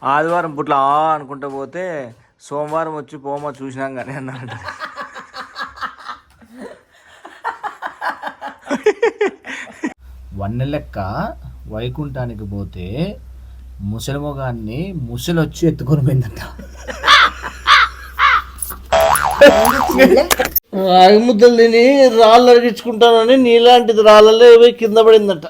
ఆదివారం పుట్ల అనుకుంటా పోతే సోమవారం వచ్చి పోమా చూసినాం కానీ అన్నారంట. వన్నె లెక్క వైకుంఠానికి పోతే ముసలి మొగాన్ని ముసలి వచ్చి ఎత్తుకొని పోయిందంట. రాగి ముద్దలు తిని రాళ్ళు అరిగించుకుంటానని నీలాంటిది రాళ్ళలో పోయి కింద పడిందట.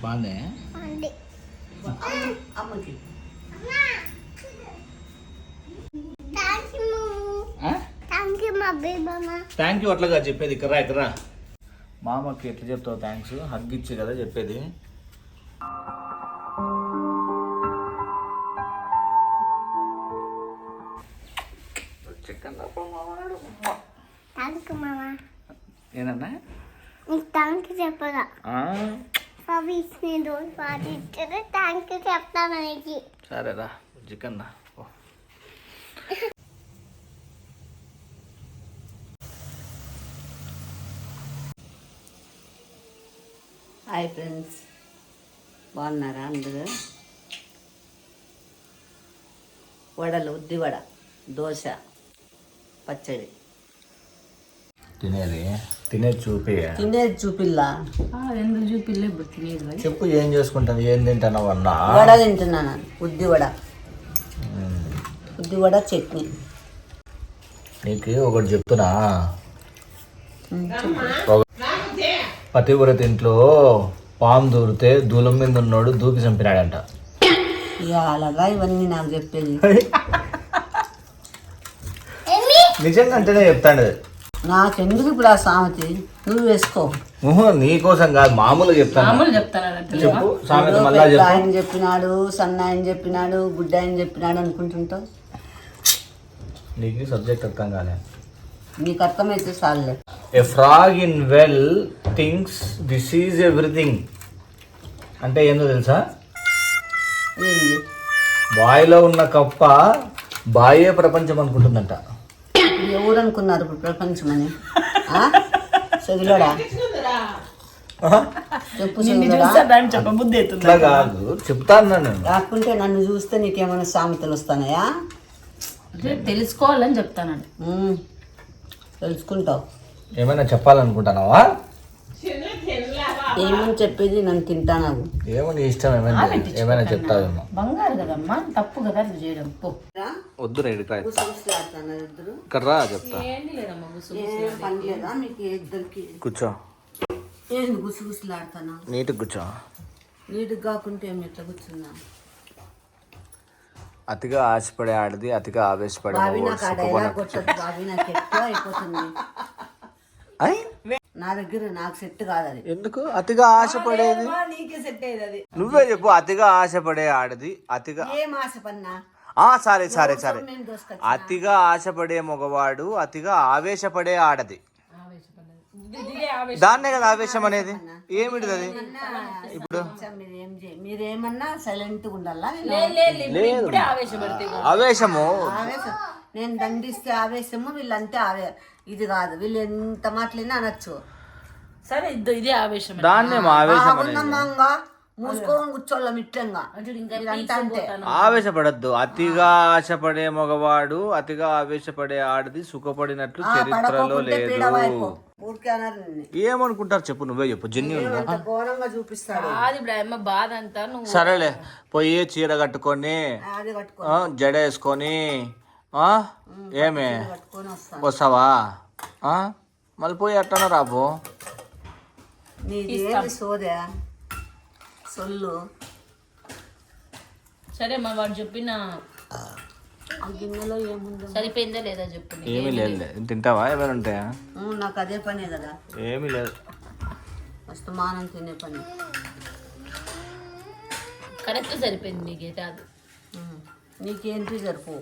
బాగుంది. థ్యాంక్ యూ అట్లాగా చెప్పేది. ఇక్కడ మామకి ఎట్లా చెప్తావు థ్యాంక్స్? హగ్ ఇచ్చి కదా చెప్పేది. ఏనన్నా చెప్పదా సరేరా చికెన్. హాయ్ ఫ్రెండ్స్, బాగున్నారా అందరూ? వడలు, ఉద్దివడ, దోశ, పచ్చడి. తినేది చూపిల్లా? ఎందుకు చూపిల్లే? ఇప్పుడు తినేది చెప్పు. ఏం చేసుకుంటాను? ఏం తింటాను అన్నా? వడ తింటున్నాను. ఉద్దివడ చట్నీ. నీకు ఒకటి చెప్తున్నా, పతివ్రత ఇంట్లో పాము దూరితే దూలం మీద ఉన్నాడు దూకి చంపినాడంట. అలాగా ఇవన్నీ నాకు చెప్పేది. నిజంగా అంటేనే చెప్తాడు. నాకెందుకు ఇప్పుడు ఆ సామెతి? నువ్వు వేసుకో. నీ కోసం కాదు, మామూలుగా చెప్తాను. చెప్పు సామెత. మళ్ళా ఆయన చెప్పినాడు, సన్నాయని చెప్పినాడు, గుడ్డ ఆయన చెప్పినాడు అనుకుంటుంటావు. నీకు సబ్జెక్ట్ అర్థం కాలే. నీకు అర్థమైతే చాలులే. A frog in well thinks this is everything అంటే ఏందో తెలుసా? ఏంది? బాయిలో ఉన్న కప్ప బాయే ప్రపంచం అనుకుంటుందంట. ఎవరు అనుకున్నారు ఇప్పుడు ప్రపంచం అని? చదివాడా? చెప్పు. ఇట్లా కాదు, చెప్తాను. కాకుంటే నన్ను చూస్తే నీకేమైనా సామెతలు వస్తానాయా? తెలుసుకోవాలని చెప్తానండి. తెలుసుకుంటావు. ఏమైనా చెప్పాలనుకుంటున్నావా? ఏమని చెప్పేది? నన్ను తింటాను. ఏమో నీ ఇష్టం. ఏమైనా చెప్తావేమో. బంగారు కదమ్మా, తప్పు కదా అది చేయడం. వద్దు రా, ఇక్కడ రా చెప్తా. పని లేదా మీకు ఇద్దరికి? కూర్చో. ఏంది గుసగుసలాడుతానా? నీట్గా కూర్చో. నీట్గా కాకుంటే ఏమి ఎట్లా కూర్చున్నా? అతిగా ఆశపడే ఆడది, అతిగా ఆవేశపడే బావి నాకు ఆ డైలాగ్ కొట్టదు. బావి నాకు ఎక్కువ అయిపోతుంది. నా దగ్గర నాకు సెట్ కాదు అది. ఎందుకు అతిగా ఆశపడేది? నీకే సెట్ అయ్యేది అది. నువ్వే చెప్పు. అతిగా ఆశపడే ఆడది, అతిగా ఏం ఆశపడినా? సరే. అతిగా ఆశపడే మగవాడు, అతిగా ఆవేశపడే ఆడది. దాన్నే కదా ఆవేశం అనేది. ఏమిటిది అది? ఇప్పుడు మీరేమన్నా సైలెంట్ ఉండాలా? లేదు ఆవేశము. నేను దండిస్తే ఆవేశము, వీళ్ళంటే ఇది కాదు. వీళ్ళు ఎంత మాటలైనా అనొచ్చు. సరే, ఇదే ఆవేశం. దాన్నే ఆవేశం. మూసుకొని కూర్చోళ్ళం ఇట్టంగా. ఆవేశపడద్దు. అతిగా ఆశపడే మగవాడు, అతిగా ఆవేశపడే ఆడది సుఖపడినట్లు చరిత్రలో లేదు. ఏమనుకుంటారు చెప్పు. నువ్వే చెప్పు. ఘోరంగా చూపిస్తాడు. బాధ అంతా. సరేలే, పోయి చీర కట్టుకొని జడ వేసుకొని ఏమే వస్తావా? మళ్ళీ పోయి అట్టన రాపో. నీది ఏది సోదా సొల్లు. సరే మా వాడు చెప్పిన ఆ గిన్నెలో ఏముందో సరిపోయిందా లేదా చెప్పు. ఏమీ లేదు. తింటావా? ఏమైనా ఉంటాయా? నాకు అదే పనే కదా, ఏమీ లేదు. ఫస్ట్ మానం తినే పని. కరెక్ట్ సరిపోయింది నీకైతే అది. నీకేంటి జరుపు.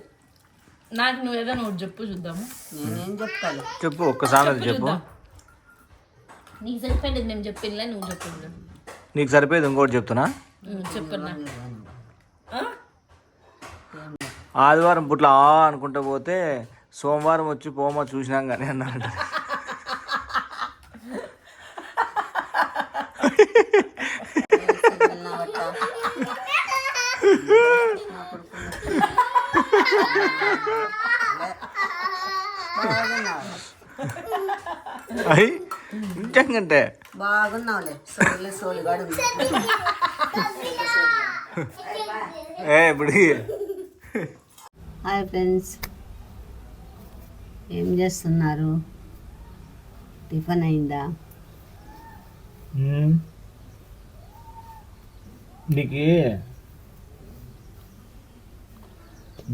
నాకు నువ్వు ఏదైనా ఒకటి చెప్పు చూద్దాము. నేనేం చెప్తాను చెప్పు, ఒక్క సామెత చెప్పు. నీకు సరిపోయింది మేము చెప్పిందిలే, నువ్వు చెప్పింది. నీకు సరిపోయేది ఇంకోటి చెప్తున్నా. చెప్పన్నా. ఆదివారం పుట్ల అనుకుంటా పోతే సోమవారం వచ్చి పోమా చూసినాం కానీ అన్నాడు. అయ్యి ఇంకంటే బాగున్నావులే, సోలే సోలుగాడు. ఇప్పుడు హాయ్ ఫ్రెండ్స్, ఏం చేస్తున్నారు? టిఫిన్ అయిందా? నీకు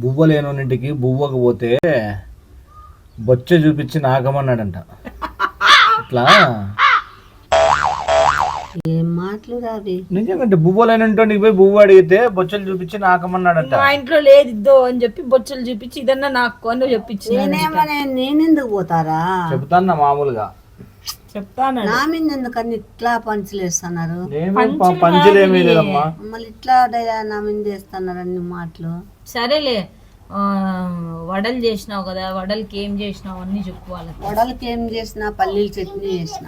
బువ్వ లేనింటికి బువ్వకు పోతే బొచ్చ చూపించి నాకమన్నాడంట. ఇట్లా ఏం మాటలు రావి. నిజంగా బువ్వ లేనింటికి పోయి బువ్వ అడిగితే బొచ్చలు చూపించి నాకమన్నాడంట. మా ఇంట్లో లేదు ఇద్దో అని చెప్పి బొచ్చలు చూపించి ఇదన్నా నాకు అని చెప్పించి నేనెందుకు పోతారా? చెప్తాన్నా మామూలుగా చెప్తాను. నా మీద ఎందుకని ఇట్లా పంచులేస్తున్నారు? పంచులేమీ లేదమ్మా. మళ్ళీ ఇట్లా నా మీద వేస్తున్నారు అన్ని మాటలు. సరేలే, వడలు చేసినావు కదా, వడలకి ఏం చేసినావు అన్ని చెప్పు వాళ్ళకి. వడలకి ఏం చేసినా పల్లీల చట్నీ చేసిన.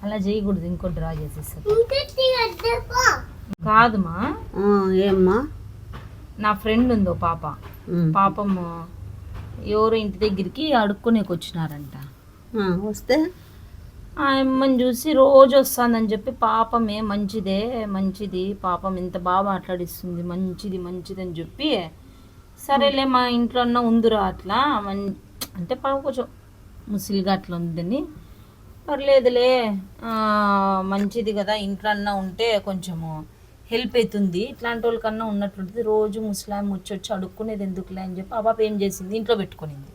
అలా చేయకూడదు, ఇంకోటి డ్రా చేసేస్తారు. కాదుమా, ఏమ్మా? నా ఫ్రెండ్ ఉందో పాపము ఎవరో ఇంటి దగ్గరికి అడుక్కునేకి వచ్చినారంట. వస్తే ఆ అమ్మని చూసి రోజు వస్తుందని చెప్పి పాపమే మంచిది పాపం ఇంత బాగా మాట్లాడిస్తుంది, మంచిది అని చెప్పి సరేలే మా ఇంట్లో అన్న ఉందిరా అట్లా అంటే పాప కొంచెం ముసిలిగా అట్లా ఉందని, పర్లేదులే మంచిది కదా ఇంట్లో అన్న ఉంటే కొంచెము హెల్ప్ అవుతుంది, ఇట్లాంటి వాళ్ళకన్నా ఉన్నట్లుంటుంది, రోజు ముస్లాం వచ్చి అడుక్కునేది ఎందుకులే అని చెప్పి ఆ పాప ఏం చేసింది, ఇంట్లో పెట్టుకునింది.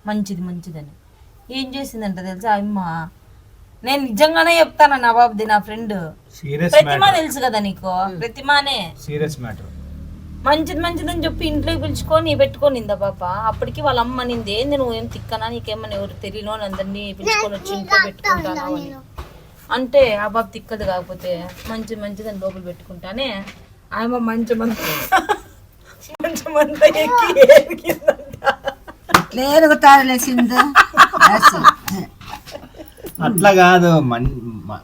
మంచిదని ఏం చేసిందంట తెలుసా అమ్మ? నేను నిజంగానే చెప్తాను నా బాబుది, నా ఫ్రెండ్ ప్రతిమా తెలుసు కదా నీకు, ప్రతిమానే సీరియస్ మ్యాటర్. మంచిదని చెప్పి ఇంట్లోకి పిలుచుకొని పెట్టుకోనిందా పాప. అప్పటికి వాళ్ళ అమ్మ అనింది, ఏంది నువ్వేం తిక్కనా, నీకేమన్నా ఎవరు తెలియను అని అందరినీ పిలుచుకొని వచ్చి ఇంట్లో పెట్టుకుంటాను అని అంటే, ఆ బాబు తిక్కదు కాకపోతే మంచిదని లోపల పెట్టుకుంటానే ఆమె మంచమంతా ఎక్కి అట్లా కాదు,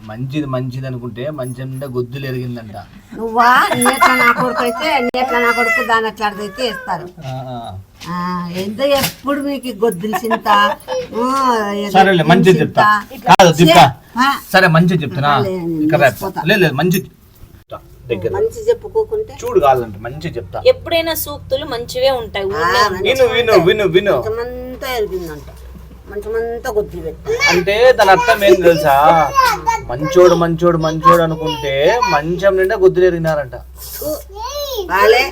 మంచిది అనుకుంటే మంచి గొద్దులు ఎరిగిందంట. నువ్వా నీట్లా నా కొడుకు అయితే నీట్లా నా కొడుకు దాని అట్లాంటిదైతే ఇస్తారు. ఎంత ఎప్పుడు మీకు గొద్దులు చింత. సరే మంచిది చెప్తా, కాదు చెప్తా. సరే మంచిది చెప్తున్నా, లేదు మంచి మంచి చెప్పుకోకుంటే చూడు కాదంటే మంచి చెప్తా. ఎప్పుడైనా సూక్తులు మంచివే ఉంటాయి. విను మంచమంతా ఎరిగిందంట, మంచమంతా గొద్దులు పెట్టా అంటే దాని అర్థం ఏం తెలుసా? మంచోడు అనుకుంటే మంచం నిండా గొద్దులు ఎరిగినారంట. వాళ్ళే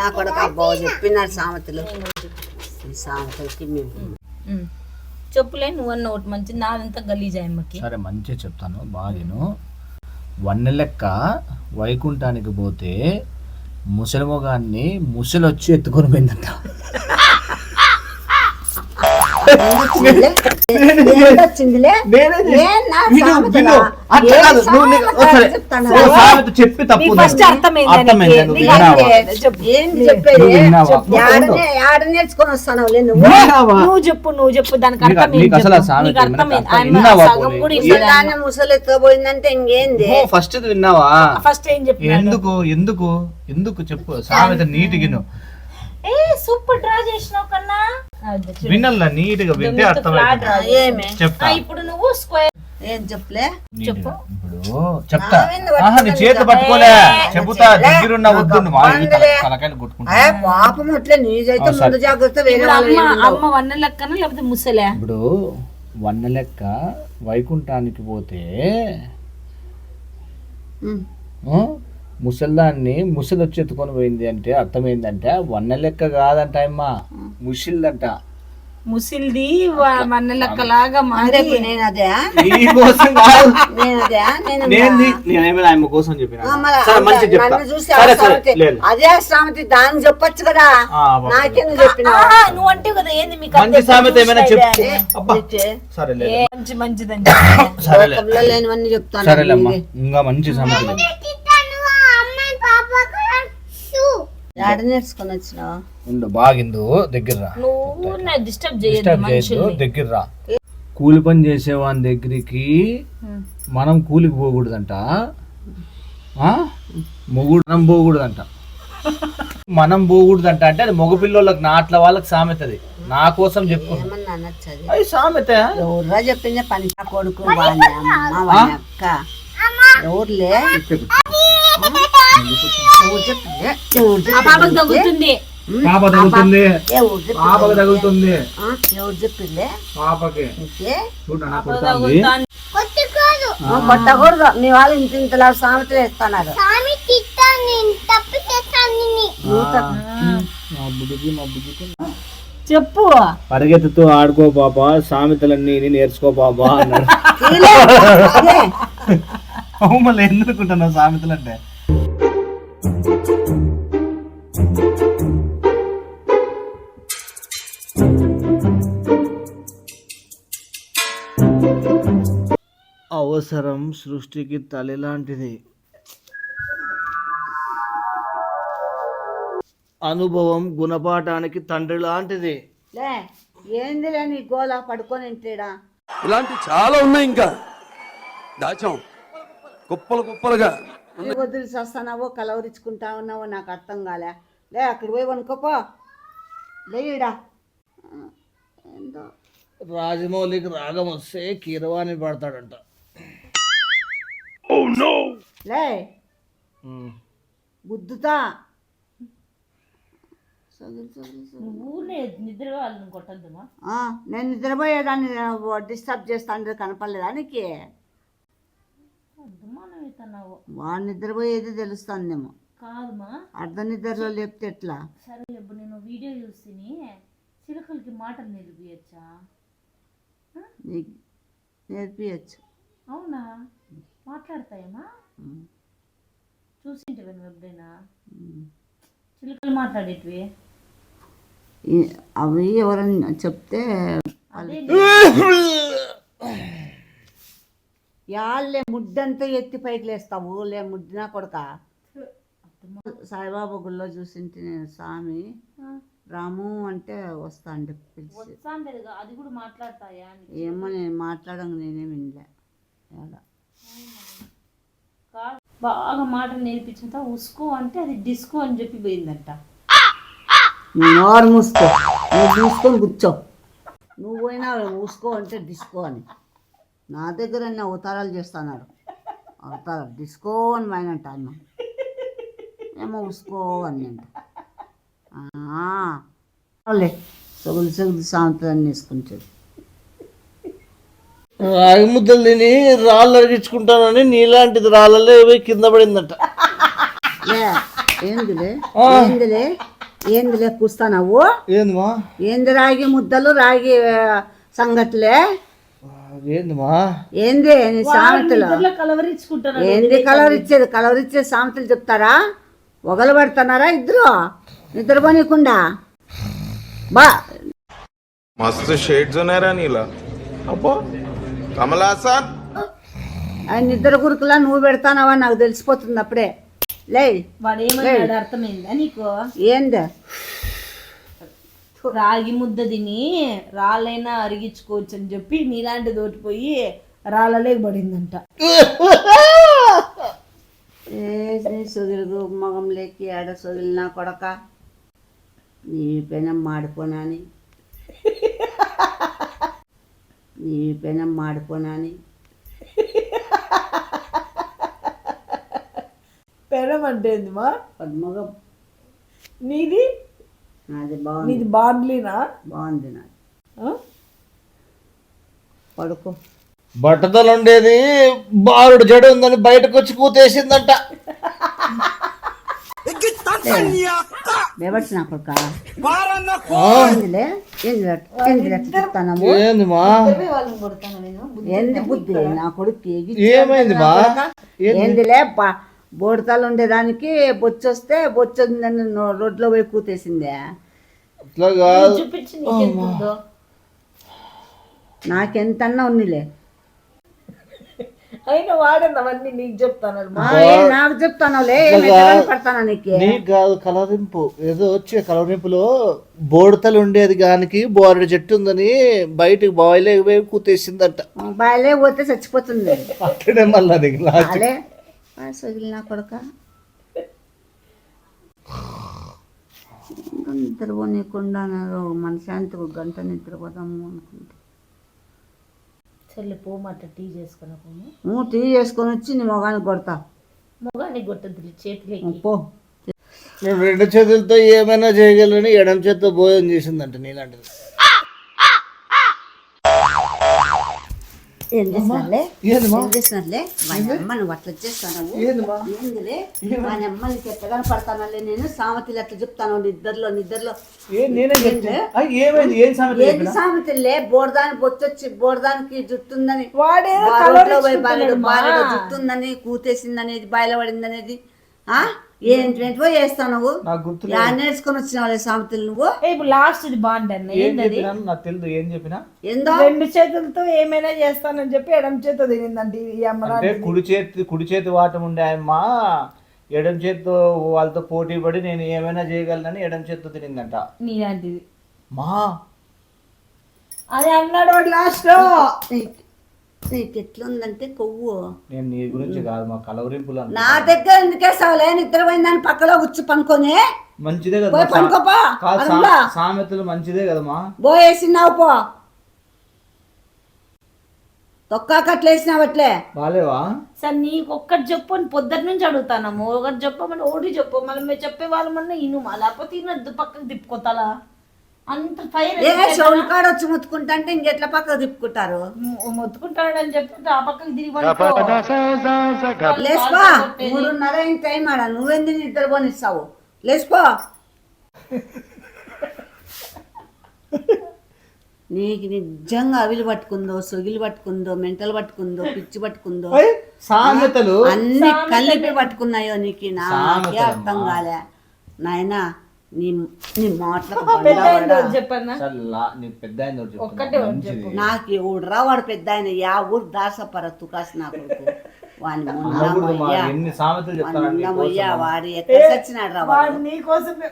నా కొడుకు అబ్బా చెప్పినారు సామెతలు. సామెతలకి మేము చెప్పులే, నువ్వన్న ఒకటి మంచిది, నాదంతా గలీజాయమ్మకి. సరే మంచి చెప్తాను బాగాను. వన్నెలెక్క వైకుంఠానికి పోతే ముసలిమొగాన్ని ముసలొచ్చి ఎత్తుకొని పోయిందంట. చెప్పి తప్పు నేర్చుకొని వస్తాను. నువ్వు చెప్పు దానికి ముసలి ఎత్తుకపోయిందంటే ఇంకేంది? ఫస్ట్ విన్నావా? ఫస్ట్ ఏం చెప్పు, ఎందుకు చెప్పు సామెత నీటిగా సూపర్ డ్రా చేసినావు కన్నా. వినాల నీట్ గా వింటే అర్థమైంది. ఇప్పుడు నువ్వు స్క్వేర్ ఏం చెప్పలే చెప్పు. ఇప్పుడు చెప్తా. నీ చేతి పట్టుకోలే చెబుతా. దగ్గరున్న వద్దు తలకాయలు కొట్టుకుంటా. పాపం అట్లే నీజైతే ముందు జాగ్రత్త. వేరే అమ్మ వన్న లెక్కన లేకపోతే ముసలే? ఇప్పుడు వన్న లెక్క వైకుంఠానికి పోతే ముసల్దాన్ని ముసలి వచ్చి ఎత్తుకొని పోయింది అంటే అర్థమైందంటే వన్న లెక్క కాదంట అమ్మ, ముసిల్దంట. ముసిల్ది వన్న లెక్క లాగా మారే. నేను అదే కోసం చెప్పిన అదే సామెత దాన్ని చెప్పొచ్చు కదా, నాకేందుకు చెప్పినా? నువ్వు అంటే కదా ఏంది మీకు మంచి సామెత ఏమైనా చెప్పు. మంచి మంచిదని లేనివన్నీ చెప్తాను. సరేలేమ్మా, ఇంకా మంచి సామెత నేర్చుకొని వచ్చిన బాగిందు దగ్గర డిస్టర్బ్ చేయొద్దు, దగ్గర కూలి పని చేసేవాని దగ్గరికి మనం కూలికి పోకూడదంట, మనం పోకూడదంట. మనం పోకూడదంట అంటే అది మగపిల్లలకు నాట్ల వాళ్ళకి సామెతది. నా కోసం చెప్పు అది సామెత. ఎవరురా చెప్పిందే పని కొడుకు వాళ్ళ అమ్మ వాళ్ళ అక్క ఎవరులే పాపకు తగ్గుతుంది, పాప తగులుతుంది, పాపకు తగులుతుంది, ఎవరు చెప్పిందే పాపకి కొట్టకూడదు. మీ వాళ్ళు ఇంత ఇంతలా సామెతలు వేస్తున్నారు. చెప్పు. పరిగెత్తుతూ ఆడుకో పాప, సామెతలన్నీ నేర్చుకో పాప అన్నాడు. మళ్ళీ ఎందుకుంటున్నావు సామెతలు అంటే? అవసరం సృష్టికి తల్లి లాంటిది, అనుభవం గుణపాఠానికి తండ్రి లాంటిది. ఏందిలే నీ గోలా పడుకొని ఇంటేడా? ఇలాంటి చాలా ఉన్నాయి, ఇంకా దాచాం కుప్పలు కుప్పలుగా. వదిలి చేస్తానావో కలవరించుకుంటా ఉన్నావో నాకు అర్థం కాలే. లే అక్కడ పోయి వనుకోపో లేడా. ఏందో రాజమౌళికి రాగం వస్తే కీరవాణి పడతాడంట. లే బుద్ధుతా నేను నిద్రపోయేదాన్ని డిస్టర్బ్ చేస్తాను కనపడలేదా నీకు? వాడు నిద్రపోయేది తెలుస్తుందేమో. కాదుమా, అర్ధ నిద్రలో లేపితే ఎట్లా? సరే ఇప్పుడు నేను వీడియో చూసి చిలుకలకి మాటలు నేర్పియచ్చా? నేర్పియచ్చు. అవునా, మాట్లాడతాయేమా? చూసింటివా నువ్వు ఎప్పుడైనా చిలుకలు మాట్లాడేటివి? అవి ఎవరైనా చెప్తే యాళ్ళే ముడ్డంతా ఎత్తి పైకి లేస్తావు. లే ముడ్డినా కొడక. సాయిబాబా గుళ్ళో చూసింటి నేను స్వామి రాము అంటే వస్తా అంటే పిలిచి. అది కూడా మాట్లాడతాయా? ఏమో నేను మాట్లాడంగా నేనేమి వినలే. బాగా మాట నేర్పించిన ఉస్కో అంటే అది డిస్కో అని చెప్పి పోయిందంట. నోరు మూసుకో, నువ్వు మూసుకొని కూర్చో. నువ్వు పోయినా మూసుకో అంటే డిస్కో అని. నా దగ్గర అన్ని అవతారాలు చేస్తున్నాడు. అవతారాలు డిస్కో అని మైనంట అన్న ఏమో ఉసుకో అని అంట. సగులు సగులు సాంతరాన్ని వేసుకుంటాడు. రాగి ముద్దలు తిని రాళ్ళు అరిగించుకుంటానని నీలాంటిది రాళ్ళలో కింద పడిందట. ఏందిలే ఏందిలే ఏందిలే కూస్తానావు? ఏందమ్మా? ఏంది రాగి ముద్దలు రాగి సంగట్లే? ఏందమ్మా? ఏంది నీ సామెతలు? ఏంది కలవరిచ్చేది? కలవరిచ్చే సామెతలు చెప్తారా? ఒగలు పడుతున్నారా ఇద్దరు నిద్రపోనీకుండా? బా मस्त शेड्स ఉన్నాయరా నీలా. అబ్బో కమలాసన్ ఆయన నిద్ర గురుకులా నువ్వు పెడతానవా నాకు తెలిసిపోతుంది అప్పుడే. లే వాడు ఏమన్నాడు అర్థమైందా నీకు? ఏంది? రాగి ముద్ద తిని రాళ్ళైనా అరిగించుకోవచ్చు అని చెప్పి నీలాంటి దోటిపోయి రాళ్ళలేక పడిందంట. సొగిలు మగం లేకి ఆడ సొగిలి నా కొడక నీ పెనం మాడిపోనాని నీ పెనం మాడిపోనాని పెనం అంటే ఏంది మా? పద్మగం. నీది నాది బాగుంది. నీది బాండ్లీనా? బాగుంది నాది. ఆ? పడుకో. బట్టతలు ఉండేది బారుడు జడ ఉందని బయటకు వచ్చి కూతేసిందంట. బేబట్స్ నా కొడుకా. ఏందిలే చెప్తాను. ఏంది మా ఏంది బుద్ధి నా కొడుకు? ఏమైంది మా? ఏందిలే బోడతాలు ఉండేదానికి బొచ్చొస్తే బొచ్చొందని రోడ్లో పోయి కూతేసిందే. అట్లా కాదు, చూపించి నీకెంతుందో. నాకెంతన్నా ఉన్నిలే. అయినా వాడేది నీకు చెప్తాను. నాకు చెప్తానులే, పడతాను నీకు. నీకు కాదు కలరింపు, ఏదో వచ్చే కలరింపులో బోడతలు ఉండేది దానికి బోరడు చెట్టు ఉందని బయటకు బాయిలే పోయి కూతేసిందంట. బాయలే పోతే చచ్చిపోతుంది. అక్కడే మళ్ళా నీకు లాస్ట్ అలే సొగిలి నా కొడుక. నిద్రపోనీకుండా మన శాంతికి ఒక గంట నిద్రపోదాము అనుకుంటే సర్లే పోమాట టీ చేసుకున్నా పోము. నువ్వు టీ చేసుకొని వచ్చి నీ మొగానికి కొడతా. మొగానికి కొట్టద్దు చేతులకి. పో. నువ్వు రెండు చేతులతో ఏమైనా చేయగలని ఎడం చేత్తో భోజనం చేసిందంట నీలాంటిది. ఏం చేసినట్లే వాని అమ్మ నువ్వు అట్లా చేస్తాను. ఏందిలే వాని అమ్మ నీకు ఎట్లా కనపడతానలే నేను. సామెతలు ఎట్లా చెప్తాను నిద్రలో ఏంది సామెతలే? బోడదాని బొచ్చొచ్చి బోడదానికి జుట్టుందని బాగా జుట్టుందని కూతేసిందనేది బయలుపడిందనేది ఏంటో చేస్తావు నువ్వు. నేర్చుకొని వచ్చినావు సామెతలు నువ్వు. ఇప్పుడు లాస్ట్ ఇది బాగుంటుంది. ఏంటది నాకు తెలియదు. ఏం చెప్పినా ఏందో రెండు చేతులతో ఏమైనా చేస్తానని చెప్పి ఎడం చేత తినిందంటే ఈ అమ్మ. అంటే కుడి చేతి వాటం ఉండే ఆయమ్మ ఎడం చేతితో వాళ్ళతో పోటీ పడి నేను ఏమైనా చేయగలనని ఎడం చేతితో తినిందంట. నీలాంటిది మా అది అన్నాడు వాడు లాస్ట్ లో. నీకు ఎట్లుందంటే కొవ్వు. నేను నీ గురించి కాదు, మా కలవరింపులు నా దగ్గర ఎందుకేస్తావులే? నిద్ర పోయిందని పక్కలో కూర్చు పనుకొని. మంచిదే కదా పనుకోపా. సామెతలు మంచిదే కదమ్మా. బోయేసినావు పో. తొక్కాకట్లేసినావు అట్లే బాలేవా? సార్ నీకు ఒక్కటి చెప్పు అని పొద్దుటి నుంచి అడుగుతానము. ఒకటి చెప్పమని ఒకటి చెప్పు. మళ్ళీ మేము చెప్పే వాళ్ళమన్నా ఇను, లేకపోతే ఇనొద్దు పక్కకు తిప్పుకోతాలా అంత ఫైర్. షౌల్ కాడ వచ్చి ముత్తుకుంటా అంటే ఇంకెట్లా పక్కకు తిప్పుకుంటారు? మొత్తుకుంటాడని చెప్పి ఆ పక్కకు తిరిగి లేచిపో. 3:30 అయింది టైం ఆడ. నువ్వెందుకు నిద్ర పోనిస్తావు? లేచిపో. నీకు నిజంగా అవిలు పట్టుకుందో, సొగిలు పట్టుకుందో, మెంటలు పట్టుకుందో, పిచ్చి పట్టుకుందో, సామెతలు అన్ని కలిపి పట్టుకున్నాయో నీకు నాకే అర్థం కాలే నాయనా. నీ మాటలకు చెప్పన్నా నాకు ఎవడురా వాడు పెద్ద ఆయన. యా ఊరు దాసపర తుకాసి నా కొడుకు వాడి వాడు ఎక్కడ చచ్చినాడు రా వాడు. నీకోసమే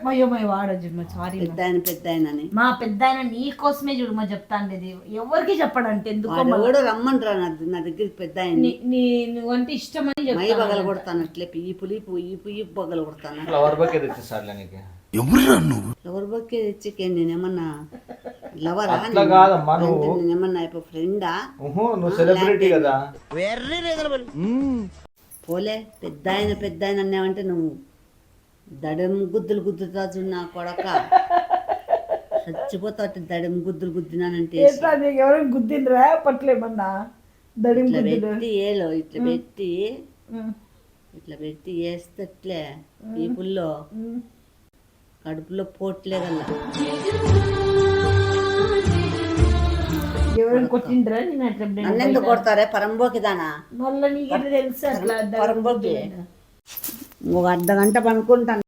సారీ పెద్ద ఆయన పెద్ద ఆయనని. మా పెద్ద ఆయన నీ కోసమే చూడు మా చెప్తాండేది. ఎవరికి చెప్పడంటే ఎందుకు ఎవడు రమ్మంటారా నా దగ్గరికి పెద్ద ఆయన. నువ్వంటే ఇష్టమని మై బగల కొడతాను అట్లే. ఈ బగల కొడతాను. ఎవరు బొక్కే తెచ్చికే? నేనేమన్నా లవరా? నేనేమన్నా ఫ్రెండా? పోలే. పెద్ద ఆయన అన్నావంటే నువ్వు దడెం గుద్దులు గుద్దుతా చూడు నా కొడక. చచ్చిపోతావు దడెం గుద్దులు గుద్దినానంటే. ఎవరైనా గుద్దినరా పట్లేమన్నా? ఇట్లా పెట్టి ఏలో ఇట్లా పెట్టి వేస్తట్లే ఈ పుల్లో కడుపులో పోట్లే గల్లా. నన్నెందుకు కొడతారే పరంబోకి దానా? మళ్ళీ నీకు తెలుసు అట్లా పరంబోకి ఒక అర్ధ గంట పనుకుంటాను.